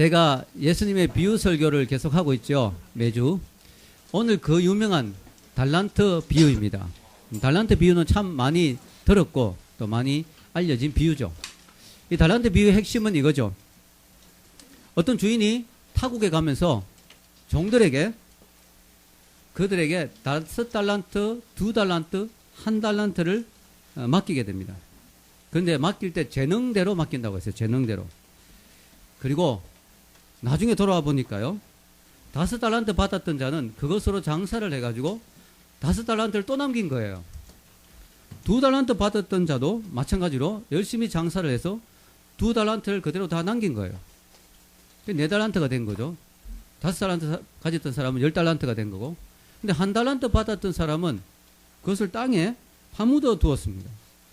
제가 예수님의 비유 설교를 계속하고 있죠. 매주. 오늘 그 유명한 달란트 비유입니다. 달란트 비유는 참 많이 들었고 또 많이 알려진 비유죠. 이 달란트 비유의 핵심은 이거죠. 어떤 주인이 타국에 가면서 종들에게 그들에게 5달란트, 2달란트, 1달란트를 맡기게 됩니다. 그런데 맡길 때 재능대로 맡긴다고 했어요. 재능대로. 그리고 나중에 돌아와 보니까요. 5달란트 받았던 자는 그것으로 장사를 해가지고 5달란트를 또 남긴 거예요. 2달란트 받았던 자도 마찬가지로 열심히 장사를 해서 2달란트를 그대로 다 남긴 거예요. 4달란트가 된 거죠. 5달란트 가졌던 사람은 10달란트가 된 거고. 근데 1달란트 받았던 사람은 그것을 땅에 파묻어 두었습니다.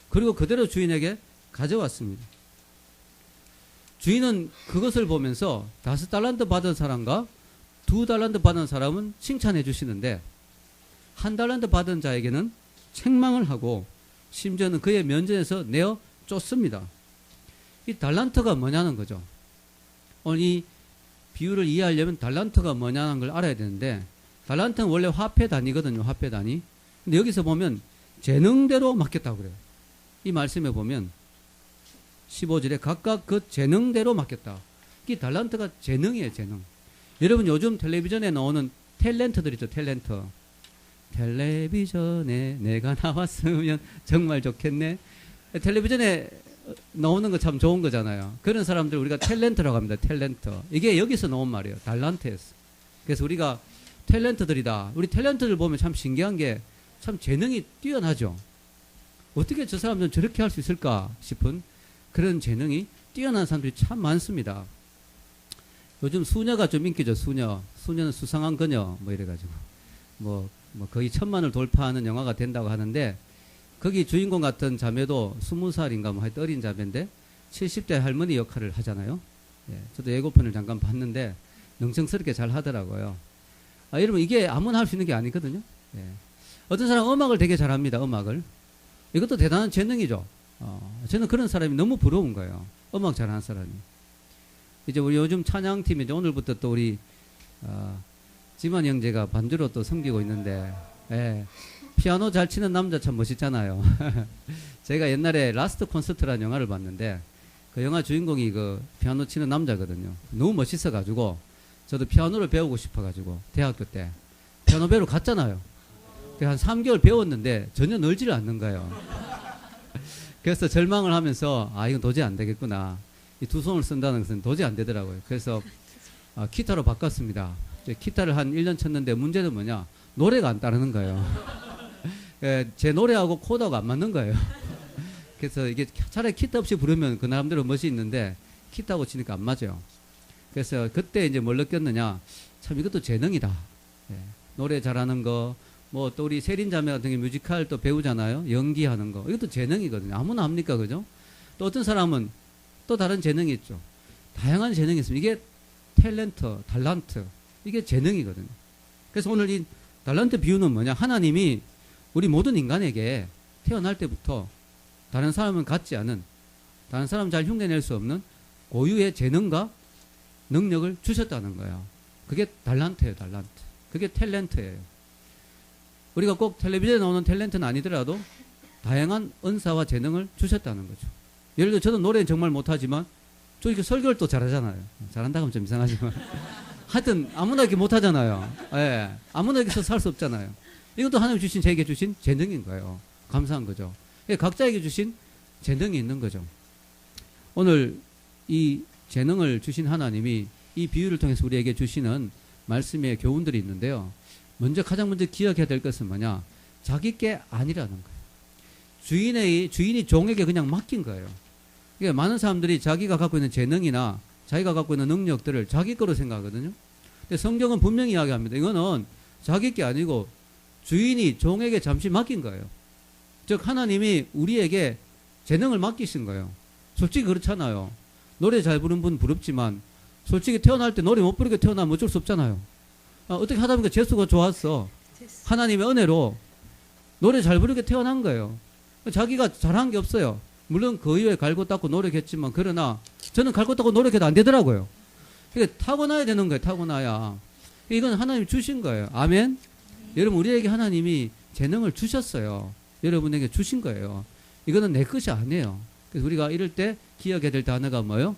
그리고 그대로 주인에게 가져왔습니다. 주인은 그것을 보면서 5달란트 받은 사람과 2달란트 받은 사람은 칭찬해 주시는데 1달란트 받은 자에게는 책망을 하고 심지어는 그의 면전에서 내어 쫓습니다. 이 달란트가 뭐냐는 거죠. 오늘 이 비유를 이해하려면 달란트가 뭐냐는 걸 알아야 되는데 달란트는 원래 화폐 단위거든요. 화폐 단위. 근데 여기서 보면 재능대로 맡겼다고 그래요. 이 말씀에 보면 15절에 각각 그 재능대로 맡겼다. 이 달란트가 재능이에요. 재능. 여러분 요즘 텔레비전에 나오는 탤런트들 있죠. 탤런트. 텔레비전에 내가 나왔으면 정말 좋겠네. 텔레비전에 나오는 거 참 좋은 거잖아요. 그런 사람들 우리가 탤런트라고 합니다. 탤런트. 이게 여기서 나온 말이에요. 달란트에서. 그래서 우리가 탤런트들이다. 우리 탤런트들 보면 참 신기한 게 참 재능이 뛰어나죠. 어떻게 저 사람들은 저렇게 할 수 있을까 싶은 그런 재능이 뛰어난 사람들이 참 많습니다. 요즘 수녀가 좀 인기죠. 수녀는 수상한 그녀 뭐 이래가지고 뭐 거의 1000만을 돌파하는 영화가 된다고 하는데 거기 주인공 같은 자매도 20살인가 뭐 하여튼 어린 자매인데 70대 할머니 역할을 하잖아요. 예, 저도 예고편을 잠깐 봤는데 능청스럽게 잘 하더라고요. 여러분 이게 아무나 할 수 있는 게 아니거든요. 예. 어떤 사람은 음악을 되게 잘합니다. 음악을. 이것도 대단한 재능이죠. 저는 그런 사람이 너무 부러운 거예요. 음악 잘하는 사람이. 이제 우리 요즘 찬양팀이 이제 오늘부터 또 우리 지만 형제가 반주로 또 섬기고 있는데 예, 피아노 잘 치는 남자 참 멋있잖아요. 제가 옛날에 라스트 콘서트라는 영화를 봤는데 그 영화 주인공이 그 피아노 치는 남자거든요. 너무 멋있어가지고 저도 피아노를 배우고 싶어가지고 대학교 때 피아노 배우러 갔잖아요. 한 3개월 배웠는데 전혀 늘지를 않는 거예요. 그래서 절망을 하면서 이건 도저히 안 되겠구나. 이 두 손을 쓴다는 것은 도저히 안 되더라고요. 그래서 기타로 바꿨습니다. 기타를 한 1년 쳤는데 문제는 뭐냐? 노래가 안 따르는 거예요. 제 노래하고 코드하고 안 맞는 거예요. 그래서 이게 차라리 기타 없이 부르면 그 나름대로 멋이 있는데 기타하고 치니까 안 맞아요. 그래서 그때 이제 뭘 느꼈느냐? 참 이것도 재능이다. 노래 잘하는 거, 뭐 또 우리 세린자매 같은 게 뮤지컬 또 배우잖아요. 연기하는 거. 이것도 재능이거든요. 아무나 합니까? 그죠? 또 어떤 사람은 또 다른 재능이 있죠. 다양한 재능이 있습니다. 이게 탤런트, 달란트. 이게 재능이거든요. 그래서 오늘 이 달란트 비유는 뭐냐? 하나님이 우리 모든 인간에게 태어날 때부터 다른 사람은 갖지 않은, 다른 사람 잘 흉내낼 수 없는 고유의 재능과 능력을 주셨다는 거예요. 그게 달란트예요. 달란트. 그게 탤런트예요. 우리가 꼭 텔레비전에 나오는 탤런트는 아니더라도 다양한 은사와 재능을 주셨다는 거죠. 예를 들어 저도 노래는 정말 못하지만 저 이렇게 설교를 또 잘하잖아요. 잘한다고 하면 좀 이상하지만 하여튼 아무나 이렇게 못하잖아요. 예, 아무나 이렇게 살 수 없잖아요. 이것도 하나님 주신 저에게 주신 재능인 거예요. 감사한 거죠. 각자에게 주신 재능이 있는 거죠. 오늘 이 재능을 주신 하나님이 이 비유를 통해서 우리에게 주시는 말씀의 교훈들이 있는데요. 가장 먼저 기억해야 될 것은 뭐냐? 자기 게 아니라는 거예요. 주인이 종에게 그냥 맡긴 거예요. 그러니까 많은 사람들이 자기가 갖고 있는 재능이나 자기가 갖고 있는 능력들을 자기 거로 생각하거든요. 근데 성경은 분명히 이야기합니다. 이거는 자기 게 아니고 주인이 종에게 잠시 맡긴 거예요. 즉 하나님이 우리에게 재능을 맡기신 거예요. 솔직히 그렇잖아요. 노래 잘 부르는 분 부럽지만 솔직히 태어날 때 노래 못 부르게 태어나면 어쩔 수 없잖아요. 어떻게 하다 보니까 재수가 좋았어. 하나님의 은혜로 노래 잘 부르게 태어난 거예요. 자기가 잘한 게 없어요. 물론 그 이후에 갈고 닦고 노력했지만 그러나 저는 갈고 닦고 노력해도 안 되더라고요. 그러니까 타고나야 되는 거예요. 타고나야. 이건 하나님이 주신 거예요. 아멘. 여러분, 우리에게 하나님이 재능을 주셨어요. 여러분에게 주신 거예요. 이거는 내 것이 아니에요. 그래서 우리가 이럴 때 기억해야 될 단어가 뭐예요?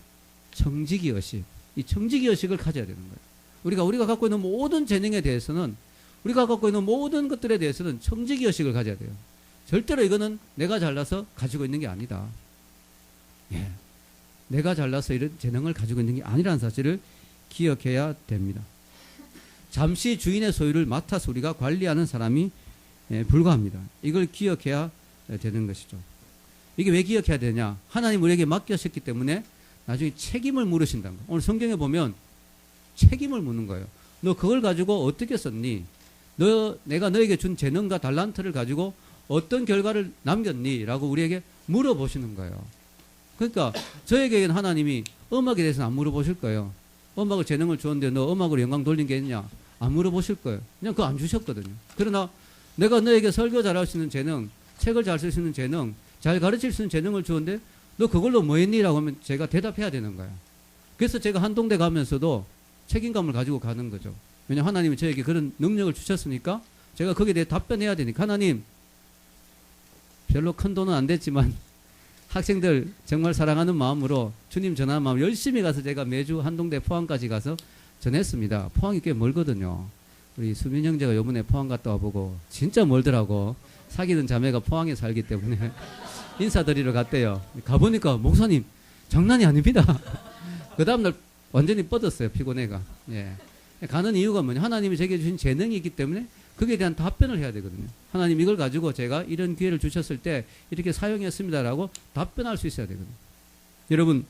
청지기 의식. 이 청지기 의식을 가져야 되는 거예요. 우리가 갖고 있는 모든 재능에 대해서는, 우리가 갖고 있는 모든 것들에 대해서는 청지기 의식을 가져야 돼요. 절대로 이거는 내가 잘나서 가지고 있는 게 아니다. 예. 내가 잘나서 이런 재능을 가지고 있는 게 아니라는 사실을 기억해야 됩니다. 잠시 주인의 소유를 맡아서 우리가 관리하는 사람이 불과합니다. 이걸 기억해야 되는 것이죠. 이게 왜 기억해야 되냐? 하나님 우리에게 맡기셨기 때문에 나중에 책임을 물으신다는 거예요. 오늘 성경에 보면 책임을 묻는 거예요. 너 그걸 가지고 어떻게 썼니? 내가 너에게 준 재능과 달란트를 가지고 어떤 결과를 남겼니? 라고 우리에게 물어보시는 거예요. 그러니까 저에게는 하나님이 음악에 대해서는 안 물어보실 거예요. 음악을 재능을 주었는데 너 음악으로 영광 돌린 게 있냐? 안 물어보실 거예요. 그냥 그거 안 주셨거든요. 그러나 내가 너에게 설교 잘할 수 있는 재능, 책을 잘 쓸 수 있는 재능, 잘 가르칠 수 있는 재능을 주었는데 너 그걸로 뭐 했니? 라고 하면 제가 대답해야 되는 거예요. 그래서 제가 한동대 가면서도 책임감을 가지고 가는 거죠. 왜냐하면 하나님이 저에게 그런 능력을 주셨으니까 제가 거기에 대해 답변해야 되니까. 하나님, 별로 큰 돈은 안 됐지만 학생들 정말 사랑하는 마음으로 주님 전하는 마음 열심히 가서 제가 매주 한동대 포항까지 가서 전했습니다. 포항이 꽤 멀거든요. 우리 수민 형제가 요번에 포항 갔다 와보고 진짜 멀더라고. 사귀는 자매가 포항에 살기 때문에 인사드리러 갔대요. 가보니까 목사님 장난이 아닙니다. 그 다음날 완전히 뻗었어요. 피곤해가. 예. 가는 이유가 뭐냐? 하나님이 제게 주신 재능이 있기 때문에 거기에 대한 답변을 해야 되거든요. 하나님 이걸 가지고 제가 이런 기회를 주셨을 때 이렇게 사용했습니다라고 답변할 수 있어야 되거든요. 여러분,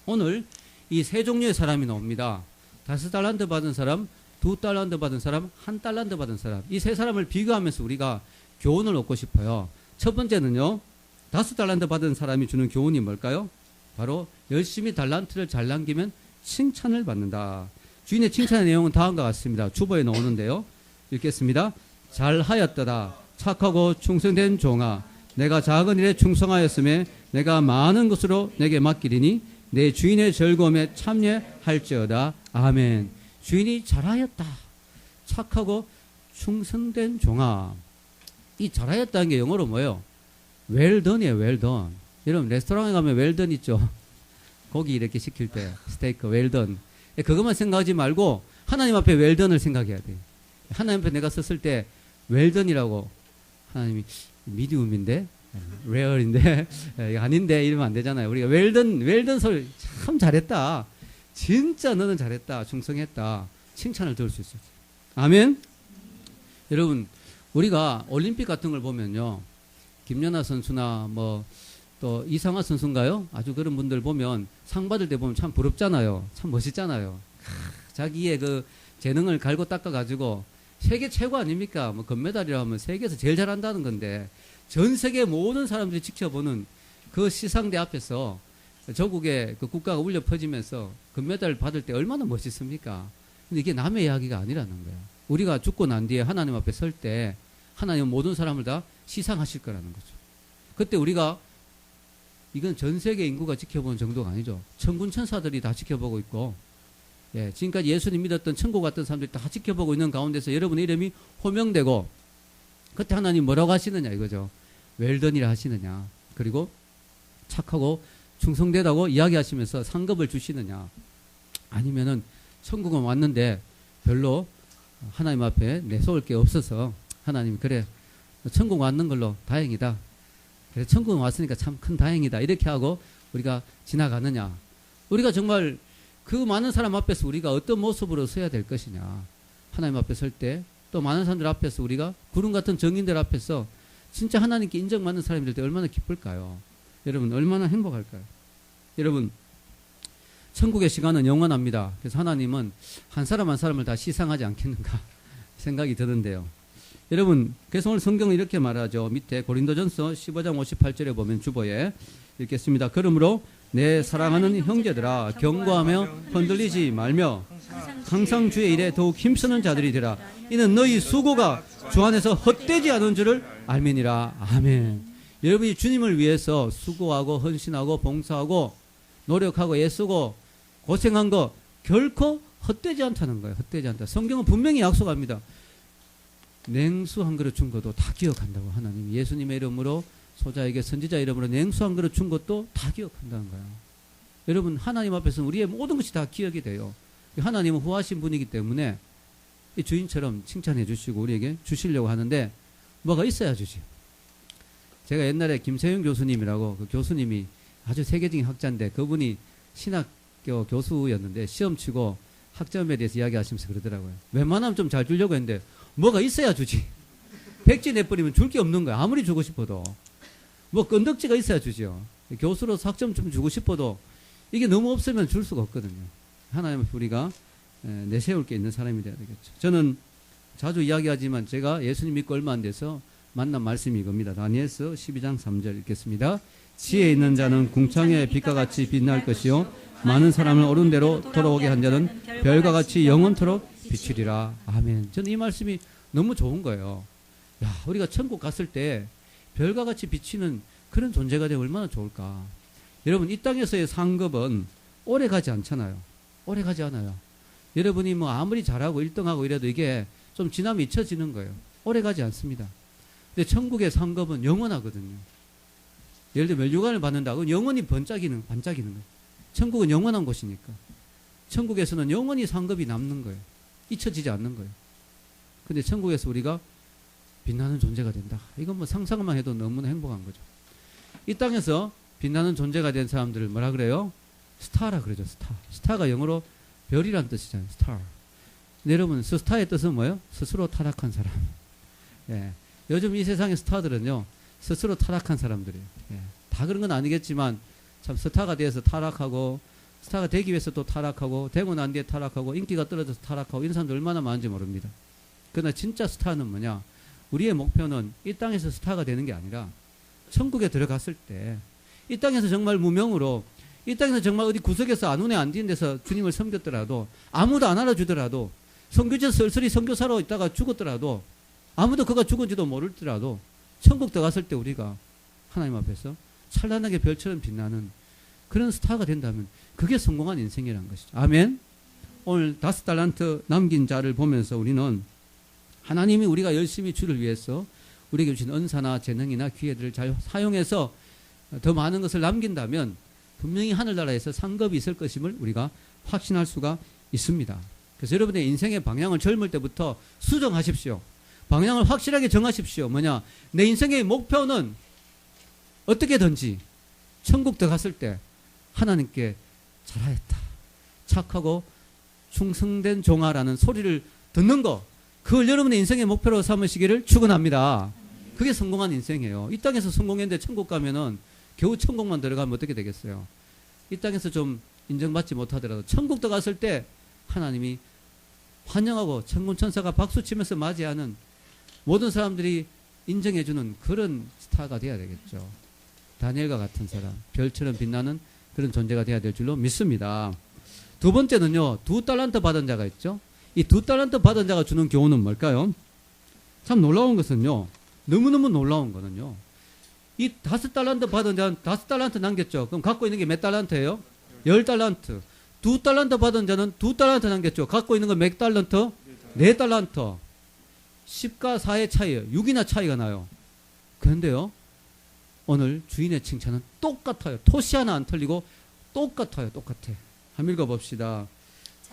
오늘 이 세 종류의 사람이 나옵니다. 5달란트 받은 사람, 2달란트 받은 사람, 1달란트 받은 사람. 이 세 사람을 비교하면서 우리가 교훈을 얻고 싶어요. 첫 번째는요, 5달란트 받은 사람이 주는 교훈이 뭘까요? 바로 열심히 달란트를 잘 남기면 칭찬을 받는다. 주인의 칭찬의 내용은 다음과 같습니다. 주보에 나오는데요. 읽겠습니다. 잘하였더라. 착하고 충성된 종아. 내가 작은 일에 충성하였음에 내가 많은 것으로 내게 맡기리니 내 주인의 즐거움에 참여할지어다. 아멘. 주인이 잘하였다. 착하고 충성된 종아. 이 잘하였다는 게 영어로 뭐예요? well done이에요. well done. 여러분 레스토랑에 가면 well done 있죠? 고기 이렇게 시킬 때 스테이크 well done. 그것만 생각하지 말고 하나님 앞에 well done을 생각해야 돼요. 하나님 앞에 내가 썼을 때 well done이라고 하나님이 미디움인데 레어인데 아닌데 이러면 안 되잖아요. 우리가 well done 소리 참 잘했다. 진짜 너는 잘했다. 충성했다. 칭찬을 들을 수 있어요. 아멘. 여러분 우리가 올림픽 같은 걸 보면요. 김연아 선수나 뭐 또 이상화 선수인가요? 아주 그런 분들 보면 상 받을 때 보면 참 부럽잖아요. 참 멋있잖아요. 자기의 그 재능을 갈고 닦아가지고 세계 최고 아닙니까? 뭐 금메달이라 하면 세계에서 제일 잘한다는 건데 전 세계 모든 사람들이 지켜보는 그 시상대 앞에서 저국의 그 국가가 울려 퍼지면서 금메달을 받을 때 얼마나 멋있습니까? 근데 이게 남의 이야기가 아니라는 거예요. 우리가 죽고 난 뒤에 하나님 앞에 설 때 하나님은 모든 사람을 다 시상하실 거라는 거죠. 그때 우리가 이건 전 세계 인구가 지켜보는 정도가 아니죠. 천군 천사들이 다 지켜보고 있고 예, 지금까지 예수님 믿었던 천국 갔던 사람들이 다 지켜보고 있는 가운데서 여러분의 이름이 호명되고 그때 하나님 뭐라고 하시느냐 이거죠. 웰던이라 하시느냐. 그리고 착하고 충성되다고 이야기하시면서 상급을 주시느냐. 아니면은 천국은 왔는데 별로 하나님 앞에 내세울 게 없어서 하나님 그래 천국 왔는 걸로 다행이다. 그래 천국은 왔으니까 참 큰 다행이다. 이렇게 하고 우리가 지나가느냐. 우리가 정말 그 많은 사람 앞에서 우리가 어떤 모습으로 서야 될 것이냐. 하나님 앞에 설 때 또 많은 사람들 앞에서 우리가 구름 같은 정인들 앞에서 진짜 하나님께 인정받는 사람이 될 때 얼마나 기쁠까요? 여러분 얼마나 행복할까요? 여러분 천국의 시간은 영원합니다. 그래서 하나님은 한 사람 한 사람을 다 시상하지 않겠는가 생각이 드는데요. 여러분 그래서 오늘 성경은 이렇게 말하죠. 밑에 고린도전서 15장 58절에 보면 주보에 읽겠습니다. 그러므로 내 사랑하는 형제들아 경고하며 흔들리지 말며 항상 주의 일에 더욱 힘쓰는 자들이 되라. 이는 너희 수고가 주 안에서 헛되지 않은 줄을 알미니라. 아멘. 여러분이 주님을 위해서 수고하고 헌신하고 봉사하고 노력하고 애쓰고 고생한 거 결코 헛되지 않다는 거예요. 헛되지 않다. 성경은 분명히 약속합니다. 냉수 한 그릇 준 것도 다 기억한다고. 하나님 예수님의 이름으로 소자에게 선지자 이름으로 냉수 한 그릇 준 것도 다 기억한다는 거예요. 여러분 하나님 앞에서는 우리의 모든 것이 다 기억이 돼요. 하나님은 후하신 분이기 때문에 이 주인처럼 칭찬해 주시고 우리에게 주시려고 하는데 뭐가 있어야 주지. 제가 옛날에 김세윤 교수님이라고 그 교수님이 아주 세계적인 학자인데 그분이 신학교 교수였는데 시험 치고 학점에 대해서 이야기하시면서 그러더라고요. 웬만하면 좀 잘 주려고 했는데 뭐가 있어야 주지. 백지 내버리면 줄 게 없는 거야. 아무리 주고 싶어도. 뭐 건덕지가 있어야 주죠. 교수로서 학점 좀 주고 싶어도 이게 너무 없으면 줄 수가 없거든요. 하나님 우리가 내세울 게 있는 사람이 돼야 되겠죠. 저는 자주 이야기하지만 제가 예수님 믿고 얼마 안 돼서 만난 말씀이 이겁니다. 다니엘서 12장 3절 읽겠습니다. 지혜 있는 자는 궁창의 빛과 같이 빛날 것이요 많은 사람을 옳은 대로 돌아오게 한 자는 별과 같이 영원토록 비치리라. 아멘. 저는 이 말씀이 너무 좋은 거예요. 야, 우리가 천국 갔을 때 별과 같이 비치는 그런 존재가 되면 얼마나 좋을까. 여러분 이 땅에서의 상급은 오래 가지 않잖아요. 오래 가지 않아요. 여러분이 뭐 아무리 잘하고 1등하고 이래도 이게 좀 지나면 잊혀지는 거예요. 오래 가지 않습니다. 근데 천국의 상급은 영원하거든요. 예를 들어 멸류관을 받는다고 영원히 반짝이는 거예요. 천국은 영원한 곳이니까. 천국에서는 영원히 상급이 남는 거예요. 잊혀지지 않는 거예요. 근데 천국에서 우리가 빛나는 존재가 된다. 이건 뭐 상상만 해도 너무나 행복한 거죠. 이 땅에서 빛나는 존재가 된 사람들을 뭐라 그래요? 스타라 그러죠. 스타. 스타가 영어로 별이란 뜻이잖아요. 스타. 여러분 스타의 뜻은 뭐예요? 스스로 타락한 사람. 예. 요즘 이 세상의 스타들은요. 스스로 타락한 사람들이에요. 예. 다 그런 건 아니겠지만 참 스타가 돼서 타락하고 스타가 되기 위해서 또 타락하고 되고 난 뒤에 타락하고 인기가 떨어져서 타락하고 이런 사람들 얼마나 많은지 모릅니다. 그러나 진짜 스타는 뭐냐? 우리의 목표는 이 땅에서 스타가 되는 게 아니라 천국에 들어갔을 때 이 땅에서 정말 무명으로 이 땅에서 정말 어디 구석에서 안 운에 안 띄는 데서 주님을 섬겼더라도 아무도 안 알아주더라도 선교지에서 쓸쓸히 선교사로 있다가 죽었더라도 아무도 그가 죽은지도 모르더라도 천국 들어갔을 때 우리가 하나님 앞에서 찬란하게 별처럼 빛나는 그런 스타가 된다면 그게 성공한 인생이라는 것이죠. 아멘. 오늘 5달란트 남긴 자를 보면서 우리는 하나님이 우리가 열심히 주를 위해서 우리에게 주신 은사나 재능이나 기회들을 잘 사용해서 더 많은 것을 남긴다면 분명히 하늘나라에서 상급이 있을 것임을 우리가 확신할 수가 있습니다. 그래서 여러분의 인생의 방향을 젊을 때부터 수정하십시오. 방향을 확실하게 정하십시오. 뭐냐? 내 인생의 목표는 어떻게든지 천국 들어갔을 때 하나님께 잘하였다. 착하고 충성된 종아라는 소리를 듣는 거, 그걸 여러분의 인생의 목표로 삼으시기를 축원합니다. 그게 성공한 인생이에요. 이 땅에서 성공했는데 천국 가면은 겨우 천국만 들어가면 어떻게 되겠어요? 이 땅에서 좀 인정받지 못하더라도 천국 들어갔을 때 하나님이 환영하고 천군천사가 박수치면서 맞이하는 모든 사람들이 인정해주는 그런 스타가 돼야 되겠죠. 다니엘과 같은 사람, 별처럼 빛나는 그런 존재가 돼야 될 줄로 믿습니다. 두 번째는요, 2달란트 받은 자가 있죠. 이 2달란트 받은 자가 주는 교훈은 뭘까요? 참 놀라운 것은요, 너무너무 놀라운 거는요, 이 5달란트 받은 자는 5달란트 남겼죠. 그럼 갖고 있는 게 몇 달란트예요? 10달란트. 2달란트 받은 자는 2달란트 남겼죠. 갖고 있는 건 몇 달란트? 4달란트. 10과 4의 차이예요. 6이나 차이가 나요. 그런데요, 오늘 주인의 칭찬은 똑같아요. 토시 하나 안 틀리고 똑같아요. 똑같아. 한번 읽어봅시다.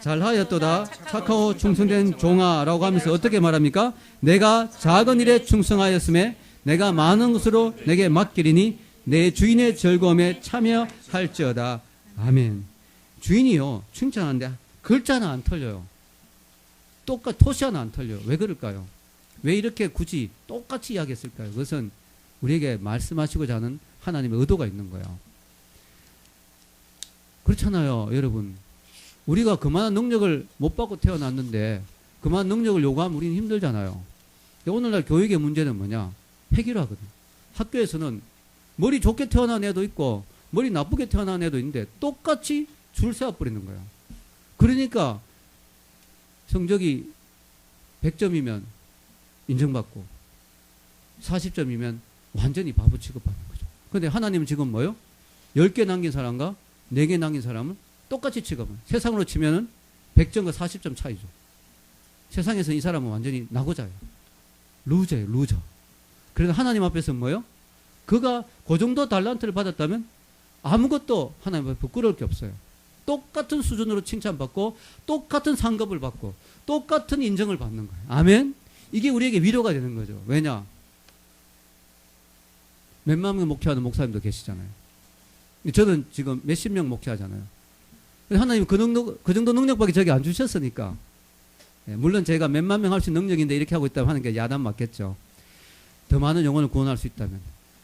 잘하였도다 착하고 충성된 종아라고 하면서 어떻게 말합니까? 내가 작은 일에 충성하였음에 내가 많은 것으로 내게 맡기리니 내 주인의 즐거움에 참여할지어다. 아멘. 주인이요, 칭찬하는데 글자 하나 안 틀려요. 토시 하나 안 틀려요. 왜 그럴까요? 왜 이렇게 굳이 똑같이 이야기했을까요? 그것은 우리에게 말씀하시고자 하는 하나님의 의도가 있는 거예요. 그렇잖아요, 여러분. 우리가 그만한 능력을 못 받고 태어났는데 그만한 능력을 요구하면 우리는 힘들잖아요. 오늘날 교육의 문제는 뭐냐? 획일화거든. 학교에서는 머리 좋게 태어난 애도 있고 머리 나쁘게 태어난 애도 있는데 똑같이 줄 세워버리는 거야. 그러니까 성적이 100점이면 인정받고 40점이면 완전히 바보 취급하는 거죠. 그런데 하나님은 지금 뭐요? 10개 남긴 사람과 4개 남긴 사람을 똑같이 취급해요. 세상으로 치면은 100점과 40점 차이죠. 세상에서 이 사람은 완전히 낙오자예요. 루저예요, 루저. 그러나 하나님 앞에서는 뭐예요? 그가 그 정도 달란트를 받았다면 아무것도 하나님 앞에 부끄러울 게 없어요. 똑같은 수준으로 칭찬받고 똑같은 상급을 받고 똑같은 인정을 받는 거예요. 아멘? 이게 우리에게 위로가 되는 거죠. 왜냐? 몇만 명 목회하는 목사님도 계시잖아요. 저는 지금 몇십 명 목회하잖아요. 하나님 그 정도 능력밖에 저기 안 주셨으니까. 물론 제가 몇만 명 할 수 있는 능력인데 이렇게 하고 있다면 하는 게 야단 맞겠죠. 더 많은 영혼을 구원할 수 있다면.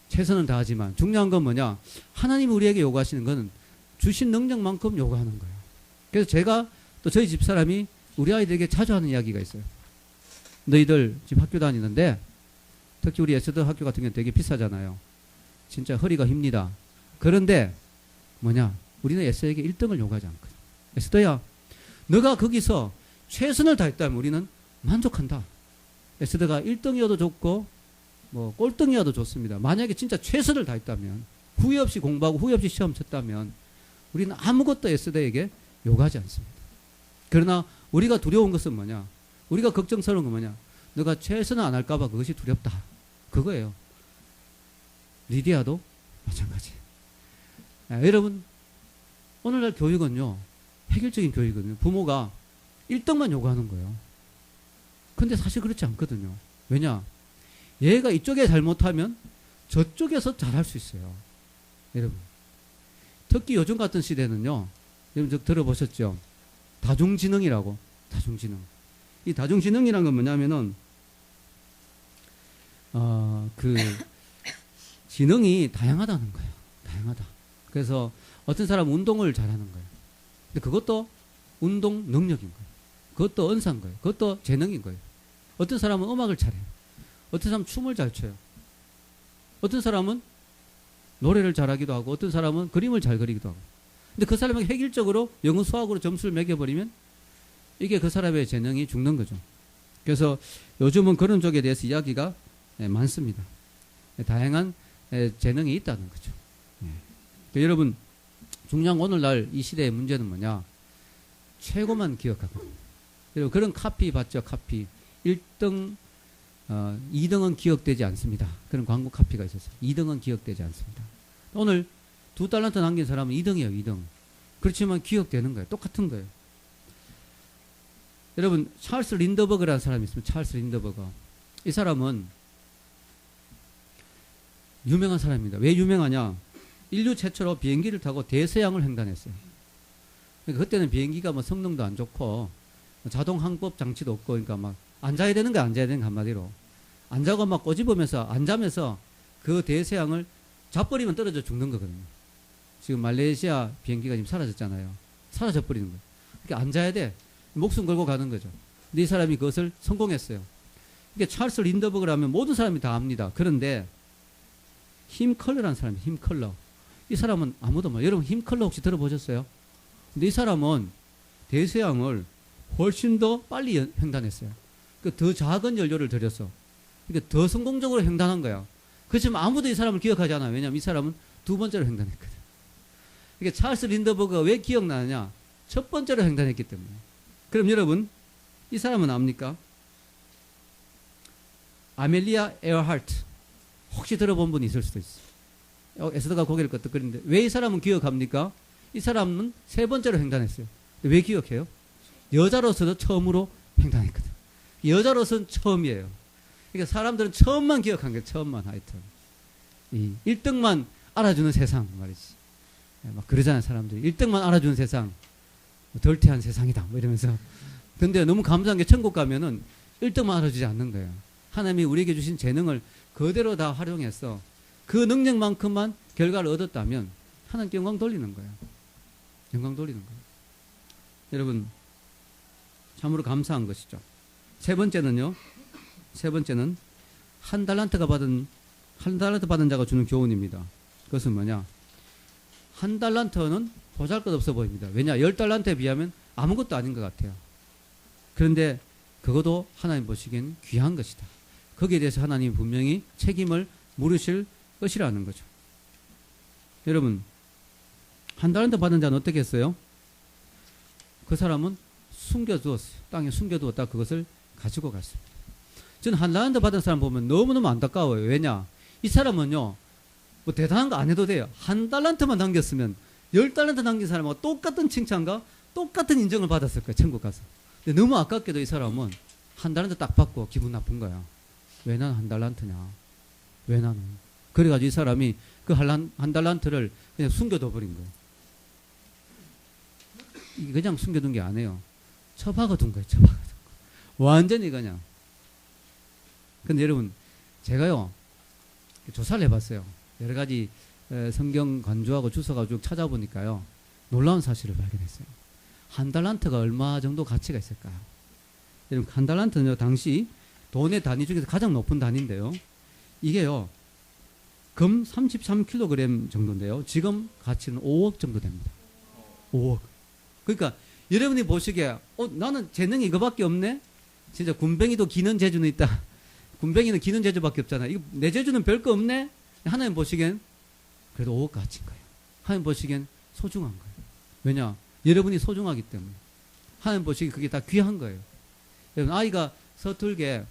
최선을 다하지만 중요한 건 뭐냐? 하나님이 우리에게 요구하시는 것은 주신 능력만큼 요구하는 거예요. 그래서 제가 또 저희 집사람이 우리 아이들에게 자주 하는 이야기가 있어요. 너희들 지금 학교 다니는데 특히 우리 에스더 학교 같은 경우는 되게 비싸잖아요. 진짜 허리가 힙니다. 그런데 뭐냐? 우리는 에스더에게 1등을 요구하지 않거든. 에스더야, 너가 거기서 최선을 다했다면 우리는 만족한다. 에스더가 1등이어도 좋고 뭐 꼴등이어도 좋습니다. 만약에 진짜 최선을 다했다면, 후회 없이 공부하고 후회 없이 시험 쳤다면 우리는 아무것도 에스더에게 요구하지 않습니다. 그러나 우리가 두려운 것은 뭐냐? 우리가 걱정스러운 건 뭐냐? 너가 최선을 안 할까 봐 그것이 두렵다. 그거예요. 리디아도 마찬가지. 여러분, 오늘날 교육은요, 획일적인 교육이거든요. 부모가 1등만 요구하는 거예요. 근데 사실 그렇지 않거든요. 왜냐? 얘가 이쪽에 잘못하면 저쪽에서 잘할 수 있어요. 여러분. 특히 요즘 같은 시대는요, 여러분 들어보셨죠? 다중지능이라고. 다중지능. 이 다중지능이라는 건 뭐냐면은, 지능이 다양하다는 거예요. 다양하다. 그래서 어떤 사람은 운동을 잘하는 거예요. 근데 그것도 운동 능력인 거예요. 그것도 언사인 거예요. 그것도 재능인 거예요. 어떤 사람은 음악을 잘해요. 어떤 사람은 춤을 잘 춰요. 어떤 사람은 노래를 잘하기도 하고 어떤 사람은 그림을 잘 그리기도 하고. 근데 그 사람에게 획일적으로 영어 수학으로 점수를 매겨버리면 이게 그 사람의 재능이 죽는 거죠. 그래서 요즘은 그런 쪽에 대해서 이야기가 많습니다. 다양한 재능이 있다는 거죠. 그러니까 여러분, 중요한 오늘날 이 시대의 문제는 뭐냐? 최고만 기억하고. 여러분, 그런 카피 봤죠? 카피. 1등, 2등은 기억되지 않습니다. 그런 광고 카피가 있었어요. 2등은 기억되지 않습니다. 오늘 2달란트 남긴 사람은 2등이에요, 2등. 그렇지만 기억되는 거예요. 똑같은 거예요. 여러분, 찰스 린더버그라는 사람이 있습니다. 찰스 린더버거. 이 사람은 유명한 사람입니다. 왜 유명하냐? 인류 최초로 비행기를 타고 대서양을 횡단했어요. 그러니까 그때는 비행기가 뭐 성능도 안 좋고 자동 항법 장치도 없고, 그러니까 막 앉아야 되는 거야, 앉아야 되는 거 한마디로. 안 자고 막 꼬집으면서, 안 자면서 그 대서양을 잡버리면 떨어져 죽는 거거든요. 지금 말레이시아 비행기가 지금 사라졌잖아요. 사라져 버리는 거예요. 그러니까 앉아야 돼. 목숨 걸고 가는 거죠. 근데 이 사람이 그것을 성공했어요. 그러니까 찰스 린더버그라면 모든 사람이 다 압니다. 그런데 힘컬러라는 사람이에요. 힘컬러. 이 사람은 아무도 몰라요. 여러분 힘컬러 혹시 들어보셨어요? 근데 이 사람은 대서양을 훨씬 더 빨리 횡단했어요. 그러니까 더 작은 연료를 들여서. 그러니까 더 성공적으로 횡단한 거야. 그렇지만 아무도 이 사람을 기억하지 않아요. 왜냐하면 이 사람은 두 번째로 횡단했거든. 그러니까 찰스 린더버그가 왜 기억나느냐? 첫 번째로 횡단했기 때문에. 그럼 여러분, 이 사람은 압니까? 아멜리아 에어하트. 혹시 들어본 분이 있을 수도 있어요. 에스더가 고개를 끄덕거리는데 왜 이 사람은 기억합니까? 이 사람은 세 번째로 횡단했어요. 왜 기억해요? 여자로서는 처음으로 횡단했거든. 여자로서는 처음이에요. 그러니까 사람들은 처음만 기억한 거예요. 처음만 하여튼. 이 1등만 알아주는 세상 말이지. 막 그러잖아요, 사람들이. 1등만 알아주는 세상. 덜티한 세상이다. 뭐 이러면서. 근데 너무 감사한 게 천국 가면은 1등만 알아주지 않는 거예요. 하나님이 우리에게 주신 재능을 그대로 다 활용해서 그 능력만큼만 결과를 얻었다면 하나님께 영광 돌리는 거예요. 영광 돌리는 거예요. 여러분, 참으로 감사한 것이죠. 세 번째는요. 세 번째는 한 달란트 받은 자가 주는 교훈입니다. 그것은 뭐냐? 한 달란트는 보잘것없어 보입니다. 왜냐? 10달란트에 비하면 아무것도 아닌 것 같아요. 그런데 그것도 하나님 보시기엔 귀한 것이다. 거기에 대해서 하나님 분명히 책임을 물으실 것이라는 거죠. 여러분, 한 달란트 받은 자는 어떻게 했어요? 그 사람은 숨겨두었어요. 땅에 숨겨두었다 그것을 가지고 갔습니다. 저는 한 달란트 받은 사람 보면 너무너무 안타까워요. 왜냐? 이 사람은요, 뭐 대단한 거 안 해도 돼요. 한 달란트만 남겼으면 10달란트 남긴 사람하고 똑같은 칭찬과 똑같은 인정을 받았을 거예요. 천국 가서. 근데 너무 아깝게도 이 사람은 한 달란트 딱 받고 기분 나쁜 거야. 왜 난 한 달란트냐? 왜 나는? 그래가지고 이 사람이 그 한 달란트를 그냥 숨겨둬 버린 거예요. 그냥 숨겨둔 게 아니에요. 처박아둔 거예요. 처박아둔 거. 완전히 그냥. 근데 여러분, 제가요, 조사를 해봤어요. 여러 가지 성경 간주하고 주소가 쭉 찾아보니까요, 놀라운 사실을 발견했어요. 한 달란트가 얼마 정도 가치가 있을까요? 여러분, 한 달란트는요, 당시 돈의 단위 중에서 가장 높은 단위인데요. 이게요, 금 33kg 정도인데요. 지금 가치는 5억 정도 됩니다. 5억. 그러니까 여러분이 보시기에 나는 재능이 이거밖에 없네? 진짜 군뱅이도 기는 재주는 있다. 군뱅이는 기는 재주밖에 없잖아. 이거 내 재주는 별거 없네? 하나님 보시기엔 그래도 5억 가치인 거예요. 하나님 보시기엔 소중한 거예요. 왜냐? 여러분이 소중하기 때문에. 하나님 보시기에 그게 다 귀한 거예요. 여러분, 아이가 서툴게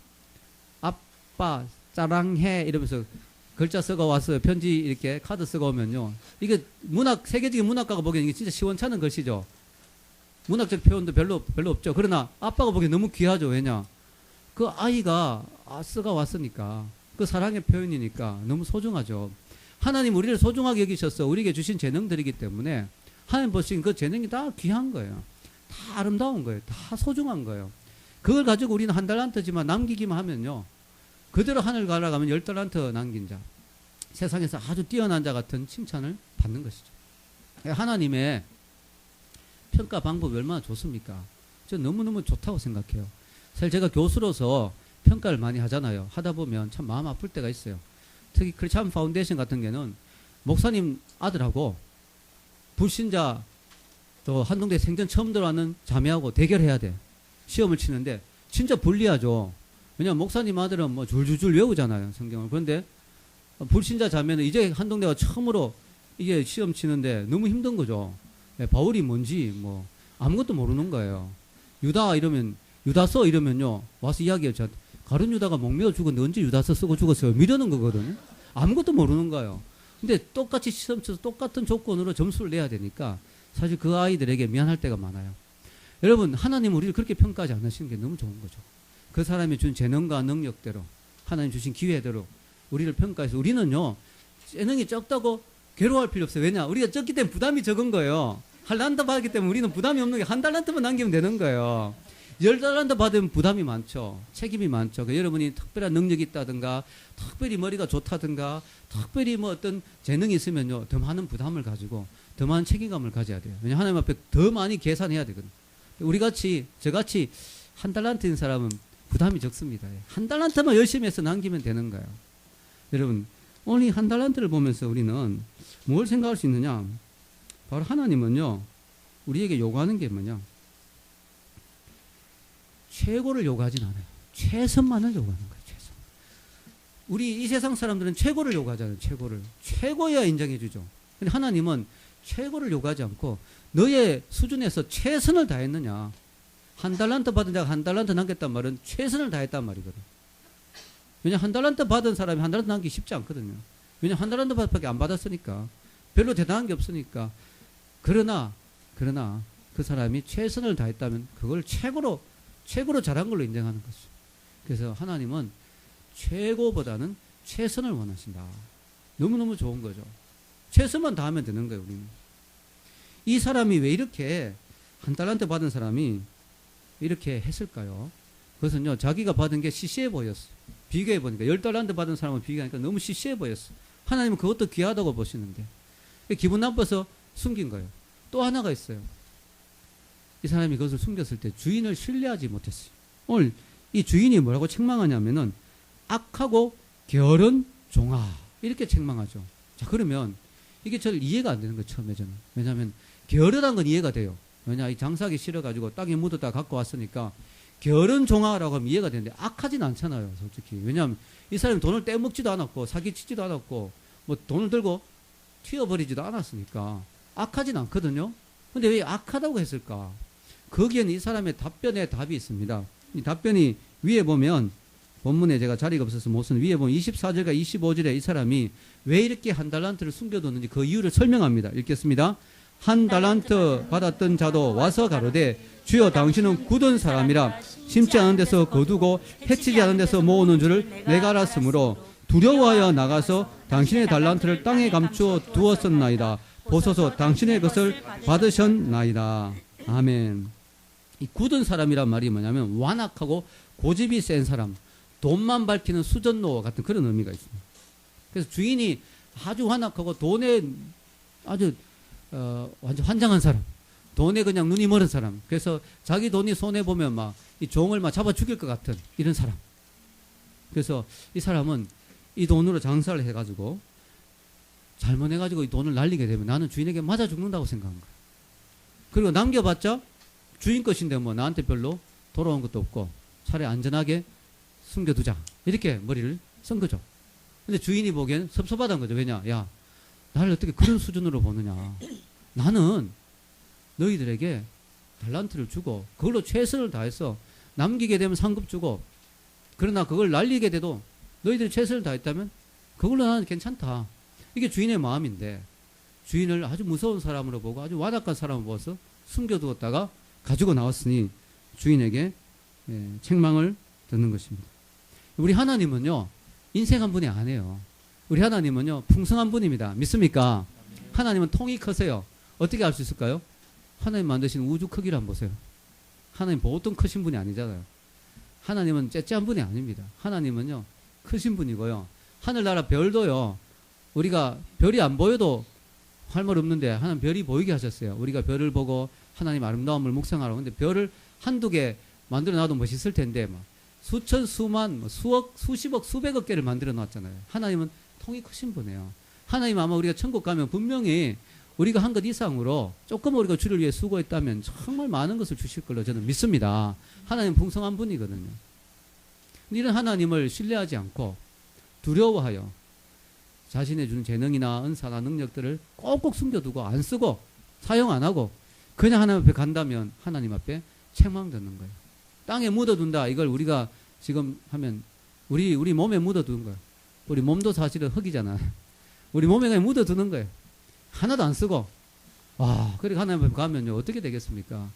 아빠 짜랑해 이러면서 글자 쓰고 왔어요. 편지 이렇게 카드 쓰고 오면요. 이게 세계적인 문학가가 보기엔 이게 진짜 시원찮은 글씨죠. 문학적 표현도 별로 없죠. 그러나 아빠가 보기엔 너무 귀하죠. 왜냐? 그 아이가 쓰가 왔으니까 그 사랑의 표현이니까 너무 소중하죠. 하나님 우리를 소중하게 여기셔서 우리에게 주신 재능들이기 때문에 하나님 보신 그 재능이 다 귀한 거예요. 다 아름다운 거예요. 다 소중한 거예요. 그걸 가지고 우리는 한 달란트지만 남기기만 하면요. 그대로 하늘 가라가면 10달란트 남긴 자. 세상에서 아주 뛰어난 자 같은 칭찬을 받는 것이죠. 하나님의 평가 방법이 얼마나 좋습니까? 저는 너무너무 좋다고 생각해요. 사실 제가 교수로서 평가를 많이 하잖아요. 하다 보면 참 마음 아플 때가 있어요. 특히 크리스찬 파운데이션 같은 경우는 목사님 아들하고 불신자 또 한동대 생전 처음 들어가는 자매하고 대결해야 돼. 시험을 치는데 진짜 불리하죠. 왜냐하면 목사님 아들은 뭐 줄줄줄 외우잖아요. 성경을. 그런데 불신자 자매는 이제 한동대가 처음으로 이게 시험 치는데 너무 힘든 거죠. 바울이 뭔지 뭐 아무것도 모르는 거예요. 유다 이러면 유다서 이러면요. 와서 이야기해요. 저 가룟 유다가 목매어 죽었는데 언제 유다서 쓰고 죽었어요. 미루는 거거든요. 아무것도 모르는 거예요. 근데 똑같이 시험 쳐서 똑같은 조건으로 점수를 내야 되니까 사실 그 아이들에게 미안할 때가 많아요. 여러분, 하나님 우리를 그렇게 평가하지 않으시는 게 너무 좋은 거죠. 그 사람이 준 재능과 능력대로 하나님 주신 기회대로 우리를 평가해서 우리는요. 재능이 적다고 괴로워할 필요 없어요. 왜냐? 우리가 적기 때문에 부담이 적은 거예요. 한 달란트 받기 때문에 우리는 부담이 없는 게 한 달란트만 남기면 되는 거예요. 10달란트 받으면 부담이 많죠. 책임이 많죠. 여러분이 특별한 능력이 있다든가 특별히 머리가 좋다든가 특별히 뭐 어떤 재능이 있으면요. 더 많은 부담을 가지고 더 많은 책임감을 가져야 돼요. 왜냐하면 하나님 앞에 더 많이 계산해야 되거든요. 우리같이 저같이 한 달란트인 사람은 부담이 적습니다. 한 달란트만 열심히 해서 남기면 되는 거예요. 여러분, 오늘 이 한 달란트를 보면서 우리는 뭘 생각할 수 있느냐? 바로 하나님은요. 우리에게 요구하는 게 뭐냐? 최고를 요구하진 않아요. 최선만을 요구하는 거예요. 최선. 우리 이 세상 사람들은 최고를 요구하잖아요. 최고를. 최고여야 인정해 주죠. 근데 하나님은 최고를 요구하지 않고 너의 수준에서 최선을 다했느냐. 한 달란트 받은 자가 한 달란트 남겼단 말은 최선을 다했단 말이거든. 왜냐 한 달란트 받은 사람이 한 달란트 남기기 쉽지 않거든요. 왜냐 한 달란트 밖에 안 받았으니까. 별로 대단한 게 없으니까. 그러나 그 사람이 최선을 다했다면 그걸 최고로 잘한 걸로 인정하는 것이죠. 그래서 하나님은 최고보다는 최선을 원하신다. 너무너무 좋은 거죠. 최선만 다하면 되는 거예요. 우리는. 이 사람이 왜 이렇게 한 달란트 받은 사람이 이렇게 했을까요? 그것은요. 자기가 받은 게 시시해 보였어요. 비교해 보니까 10달란트 받은 사람은 비교하니까 너무 시시해 보였어요. 하나님은 그것도 귀하다고 보시는데 기분 나빠서 숨긴 거예요. 또 하나가 있어요. 이 사람이 그것을 숨겼을 때 주인을 신뢰하지 못했어요. 오늘 이 주인이 뭐라고 책망하냐면은 악하고 게으른 종아 이렇게 책망하죠. 자 그러면 이게 잘 이해가 안 되는 거예요. 처음에 저는. 왜냐하면 게으르다는 건 이해가 돼요. 왜냐 이 장사하기 싫어가지고 땅에 묻었다 갖고 왔으니까 게으른 종아라고 하면 이해가 되는데 악하진 않잖아요. 솔직히. 왜냐하면 이 사람이 돈을 떼먹지도 않았고 사기치지도 않았고 뭐 돈을 들고 튀어버리지도 않았으니까 악하진 않거든요. 근데 왜 악하다고 했을까? 거기에는 이 사람의 답변에 답이 있습니다. 이 답변이 위에 보면, 본문에 제가 자리가 없어서 못 쓰는 위에 보면 24절과 25절에 이 사람이 왜 이렇게 한 달란트를 숨겨뒀는지 그 이유를 설명합니다. 읽겠습니다. 한 달란트 받았던 자도 와서 가로되 주여 당신은 굳은 사람이라 심지 않은 데서 거두고 해치지 않은 데서 모으는 줄을 내가 알았으므로 두려워하여 나가서 당신의 달란트를 땅에 감추어 두었었나이다. 보소서 당신의 것을 받으셨나이다. 아멘. 이 굳은 사람이란 말이 뭐냐면 완악하고 고집이 센 사람, 돈만 밝히는 수전노 같은 그런 의미가 있습니다. 그래서 주인이 아주 완악하고 돈에 아주 완전 환장한 사람, 돈에 그냥 눈이 멀은 사람, 그래서 자기 돈이 손에 보면 막 이 종을 막 잡아 죽일 것 같은 이런 사람. 그래서 이 사람은 이 돈으로 장사를 해가지고 잘못해가지고 이 돈을 날리게 되면 나는 주인에게 맞아 죽는다고 생각한 거야. 그리고 남겨봤자 주인 것인데 뭐 나한테 별로 돌아온 것도 없고 차라리 안전하게 숨겨두자, 이렇게 머리를 쓴 거죠. 근데 주인이 보기엔 섭섭하다는 거죠. 왜냐? 야, 나를 어떻게 그런 수준으로 보느냐. 나는 너희들에게 달란트를 주고 그걸로 최선을 다해서 남기게 되면 상급 주고, 그러나 그걸 날리게 돼도 너희들이 최선을 다했다면 그걸로 나는 괜찮다. 이게 주인의 마음인데, 주인을 아주 무서운 사람으로 보고 아주 완악한 사람으로 보아서 숨겨두었다가 가지고 나왔으니 주인에게 책망을 듣는 것입니다. 우리 하나님은요, 인생 한 분이 아니에요. 우리 하나님은요, 풍성한 분입니다. 믿습니까? 하나님은 통이 크세요. 어떻게 알 수 있을까요? 하나님 만드신 우주 크기를 한번 보세요. 하나님 보통 크신 분이 아니잖아요. 하나님은 째째한 분이 아닙니다. 하나님은요, 크신 분이고요. 하늘나라 별도요, 우리가 별이 안 보여도 할 말 없는데 하나님 별이 보이게 하셨어요. 우리가 별을 보고 하나님 아름다움을 묵상하라고. 근데 별을 한두 개 만들어 놔도 멋있을 텐데 막 수천, 수만, 수억, 수십억, 수백억 개를 만들어 놨잖아요. 하나님은 통이 크신 분이에요. 하나님 아마 우리가 천국 가면 분명히 우리가 한 것 이상으로 조금 우리가 주를 위해 수고했다면 정말 많은 것을 주실 걸로 저는 믿습니다. 하나님 풍성한 분이거든요. 이런 하나님을 신뢰하지 않고 두려워하여 자신의 주는 재능이나 은사나 능력들을 꼭꼭 숨겨두고 안 쓰고 사용 안 하고 그냥 하나님 앞에 간다면 하나님 앞에 책망받는 거예요. 땅에 묻어둔다. 이걸 우리가 지금 하면 우리 몸에 묻어두는 거예요. 우리 몸도 사실은 흙이잖아요. 우리 몸에 그냥 묻어두는 거예요. 하나도 안 쓰고. 와, 그러니까 하나님 앞에 가면요, 어떻게 되겠습니까?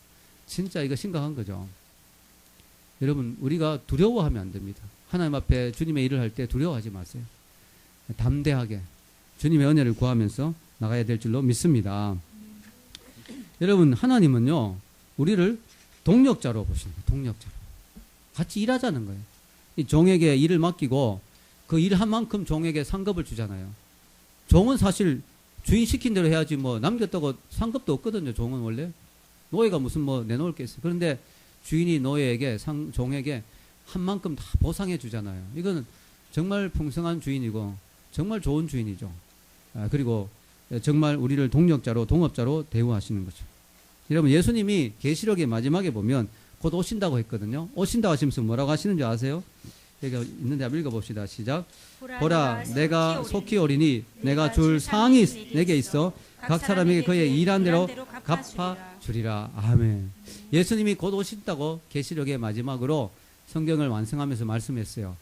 진짜 이거 심각한 거죠. 여러분, 우리가 두려워하면 안 됩니다. 하나님 앞에 주님의 일을 할 때 두려워하지 마세요. 담대하게 주님의 은혜를 구하면서 나가야 될 줄로 믿습니다. 여러분, 하나님은요, 우리를 동력자로 보시는 거예요. 동력자로. 같이 일하자는 거예요. 이 종에게 일을 맡기고 그 일한 만큼 종에게 상급을 주잖아요. 종은 사실 주인 시킨 대로 해야지 뭐 남겼다고 상급도 없거든요. 종은 원래. 노예가 무슨 뭐 내놓을 게 있어요. 그런데 주인이 노예에게 종에게 한 만큼 다 보상해 주잖아요. 이거는 정말 풍성한 주인이고 정말 좋은 주인이죠. 그리고 정말 우리를 동력자로 동업자로 대우하시는 거죠. 여러분, 예수님이 계시록의 마지막에 보면 곧 오신다고 했거든요. 오신다고 하시면서 뭐라고 하시는지 아세요? 여기 있는데 한번 읽어봅시다. 시작. 보라, 내가 속히 오리니 내가 줄 상이 내게 있어 각 사람에게 그의 일한 대로 갚아주리라. 아멘. 예수님이 곧 오신다고 계시록의 마지막으로 성경을 완성하면서 말씀했어요.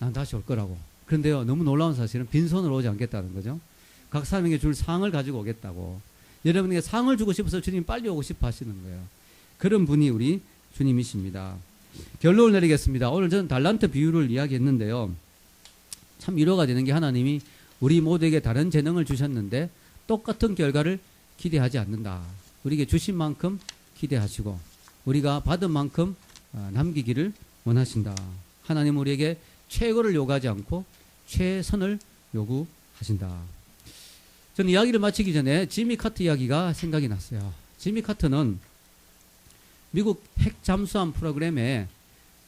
난 다시 올 거라고. 그런데요, 너무 놀라운 사실은 빈손으로 오지 않겠다는 거죠. 각 사람에게 줄 상을 가지고 오겠다고. 여러분에게 상을 주고 싶어서 주님이 빨리 오고 싶어 하시는 거예요. 그런 분이 우리 주님이십니다. 결론을 내리겠습니다. 오늘 저는 달란트 비유를 이야기했는데요. 참 위로가 되는 게 하나님이 우리 모두에게 다른 재능을 주셨는데 똑같은 결과를 기대하지 않는다. 우리에게 주신 만큼 기대하시고 우리가 받은 만큼 남기기를 원하신다. 하나님 우리에게 최고를 요구하지 않고 최선을 요구하신다. 저는 이야기를 마치기 전에 지미 카트 이야기가 생각이 났어요. 지미 카트는 미국 핵 잠수함 프로그램에,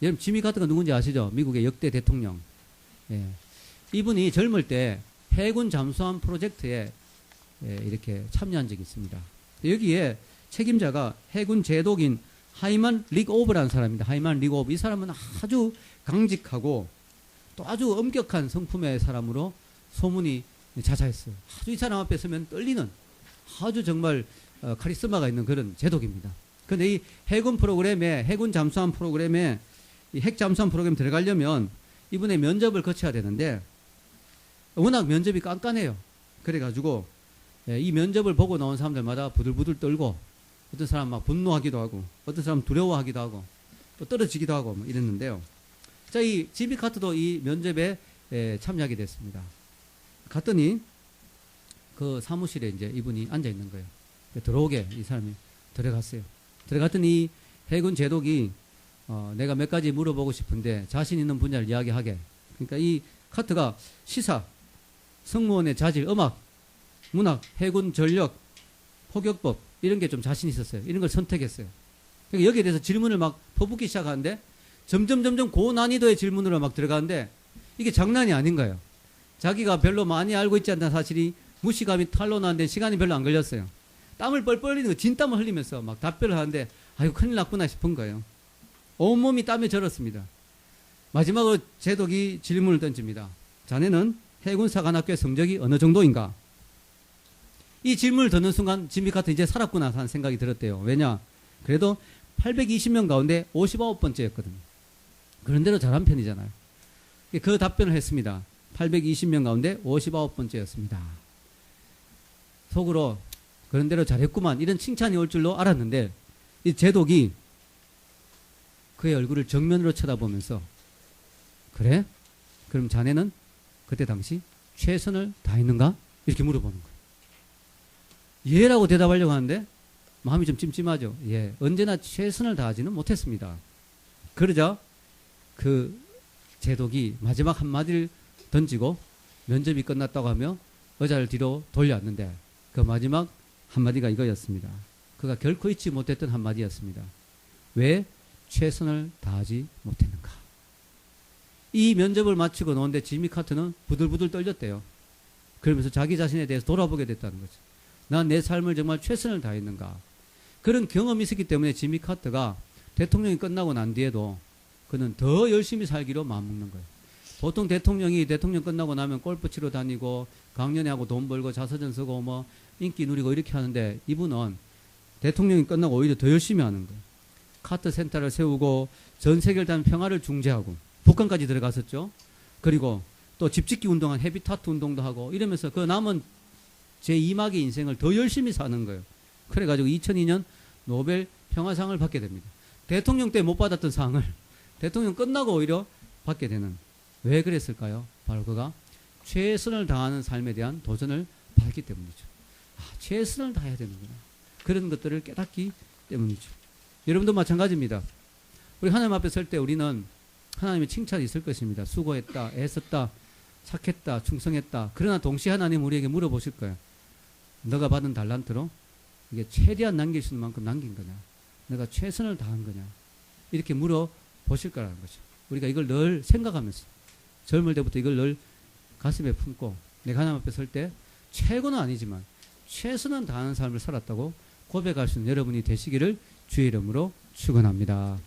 여러분 지미 카트가 누군지 아시죠? 미국의 역대 대통령. 예. 이분이 젊을 때 해군 잠수함 프로젝트에 이렇게 참여한 적이 있습니다. 여기에 책임자가 해군 제독인 하이만 리그오브라는 사람입니다. 하이만 리그오브. 이 사람은 아주 강직하고 또 아주 엄격한 성품의 사람으로 소문이 자자했어요. 아주 이 사람 앞에 서면 떨리는 아주 정말 카리스마가 있는 그런 제독입니다. 근데 이 해군 프로그램에, 해군 잠수함 프로그램에, 이 핵 잠수함 프로그램 들어가려면 이분의 면접을 거쳐야 되는데, 워낙 면접이 깐깐해요. 그래가지고, 이 면접을 보고 나온 사람들마다 부들부들 떨고, 어떤 사람 막 분노하기도 하고, 어떤 사람 두려워하기도 하고, 또 떨어지기도 하고, 뭐 이랬는데요. 자, 이 지미 카트도 이 면접에 참여하게 됐습니다. 갔더니, 그 사무실에 이제 이분이 앉아 있는 거예요. 들어오게 이 사람이 들어갔어요. 들어갔더니 이 해군 제독이 내가 몇 가지 물어보고 싶은데 자신 있는 분야를 이야기하게. 그러니까 이 카트가 시사, 승무원의 자질, 음악, 문학, 해군 전력, 포격법 이런 게 좀 자신 있었어요. 이런 걸 선택했어요. 그러니까 여기에 대해서 질문을 막 퍼붓기 시작하는데 점점 고난이도의 질문으로 막 들어가는데 이게 장난이 아닌 거예요. 자기가 별로 많이 알고 있지 않다는 사실이 무시감이 탄로나는데 시간이 별로 안 걸렸어요. 땀을 뻘뻘 흘리는 거, 진땀을 흘리면서 막 답변을 하는데 아이고 큰일 났구나 싶은 거예요. 온몸이 땀에 절었습니다. 마지막으로 제독이 질문을 던집니다. 자네는 해군 사관학교의 성적이 어느 정도인가? 이 질문을 듣는 순간 지미 카트 이제 살았구나 하는 생각이 들었대요. 왜냐? 그래도 820명 가운데 59번째였거든요. 그런대로 잘한 편이잖아요. 그 답변을 했습니다. 820명 가운데 59번째였습니다. 속으로 그런대로 잘했구만 이런 칭찬이 올 줄로 알았는데 이 제독이 그의 얼굴을 정면으로 쳐다보면서 그래? 그럼 자네는 그때 당시 최선을 다했는가? 이렇게 물어보는 거예요. 예라고 대답하려고 하는데 마음이 좀 찜찜하죠. 예, 언제나 최선을 다하지는 못했습니다. 그러자 그 제독이 마지막 한마디를 던지고 면접이 끝났다고 하며 의자를 뒤로 돌려왔는데 그 마지막 한마디가 이거였습니다. 그가 결코 잊지 못했던 한마디였습니다. 왜 최선을 다하지 못했는가? 이 면접을 마치고 나오는데 지미 카트는 부들부들 떨렸대요. 그러면서 자기 자신에 대해서 돌아보게 됐다는 거죠. 난 내 삶을 정말 최선을 다했는가? 그런 경험이 있었기 때문에 지미 카트가 대통령이 끝나고 난 뒤에도 그는 더 열심히 살기로 마음먹는 거예요. 보통 대통령이 대통령 끝나고 나면 골프 치러 다니고 강연회 하고 돈 벌고 자서전 쓰고 뭐 인기 누리고 이렇게 하는데 이분은 대통령이 끝나고 오히려 더 열심히 하는 거예요. 카트 센터를 세우고 전 세계를 다니는 평화를 중재하고 북한까지 들어갔었죠. 그리고 또 집짓기 운동한 헤비타트 운동도 하고 이러면서 그 남은 제2막의 인생을 더 열심히 사는 거예요. 그래가지고 2002년 노벨 평화상을 받게 됩니다. 대통령 때 못 받았던 상을 대통령 끝나고 오히려 받게 되는. 왜 그랬을까요? 바로 그가 최선을 다하는 삶에 대한 도전을 받기 때문이죠. 아, 최선을 다해야 되는구나. 그런 것들을 깨닫기 때문이죠. 여러분도 마찬가지입니다. 우리 하나님 앞에 설 때 우리는 하나님의 칭찬이 있을 것입니다. 수고했다, 애썼다, 착했다, 충성했다. 그러나 동시에 하나님 우리에게 물어보실 거예요. 너가 받은 달란트로 이게 최대한 남길 수 있는 만큼 남긴 거냐? 너가 최선을 다한 거냐? 이렇게 물어보실 거라는 거죠. 우리가 이걸 늘 생각하면서 젊을 때부터 이걸 늘 가슴에 품고 내가 하나님 앞에 설 때 최고는 아니지만 최선은 다하는 삶을 살았다고 고백할 수 있는 여러분이 되시기를 주의 이름으로 축원합니다.